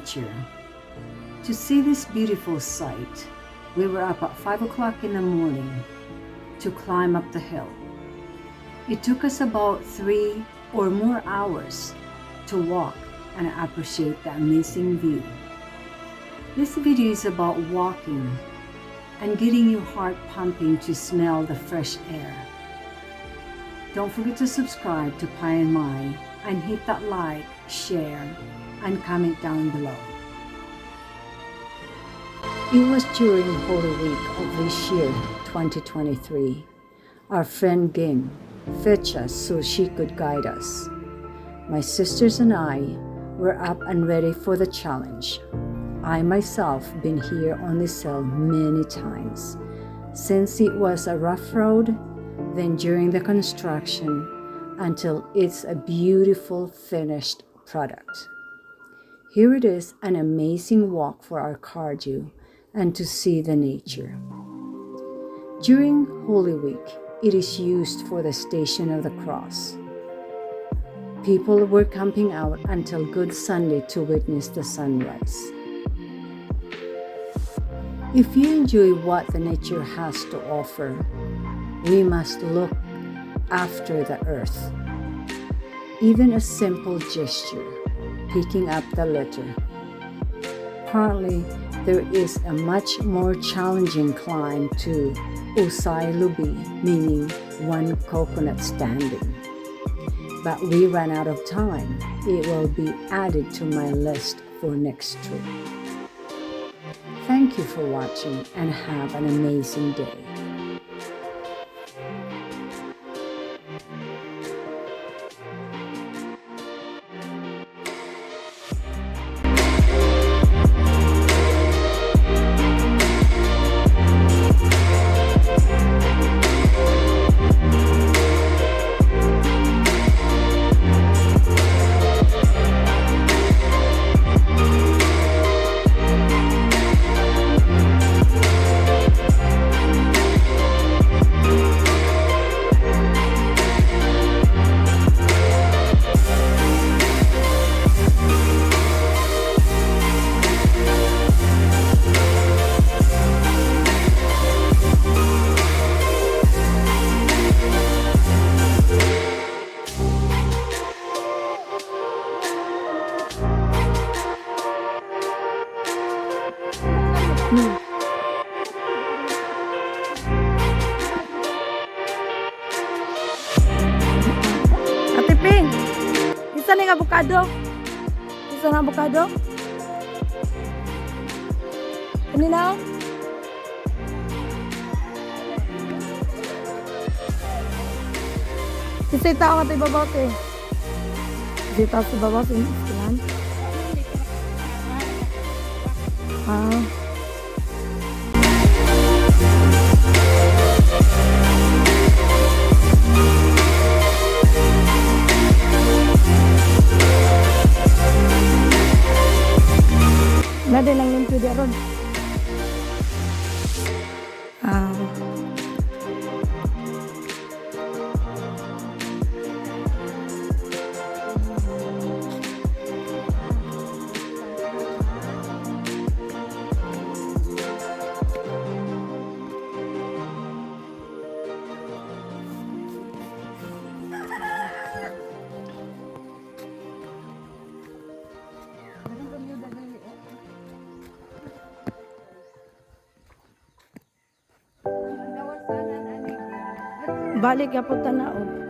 nature. To see this beautiful sight, we were up at 5 o'clock in the morning to climb up the hill. It took us about 3 or more hours to walk and appreciate the amazing view. This video is about walking and getting your heart pumping to smell the fresh air. Don't forget to subscribe to Pi&Mi and hit that like, share, and comment down below. It was during Holy Week of this year, 2023. Our friend Ging fetched us so she could guide us. My sisters and I were up and ready for the challenge. I myself been here on this hill many times, since it was a rough road, then during the construction, until it's a beautiful finished product. Here it is, an amazing walk for our cardio and to see the nature. During Holy Week, it is used for the Station of the Cross. People were camping out until Good Sunday to witness the sunrise. If you enjoy what the nature has to offer, we must look after the earth. Even a simple gesture, picking up the litter. Apparently, there is a much more challenging climb to Usay Lubi, meaning one coconut standing. But we ran out of time. It will be added to my list for next trip. Thank you for watching and have an amazing day. Ate Ping, isa ning avocado. Isa na avocado. Ini na. Isa tao nga tayo babaw te. Isa tao sa babaw sa ilan. Nada lang yung pwede ron. Balik ya po tanaw.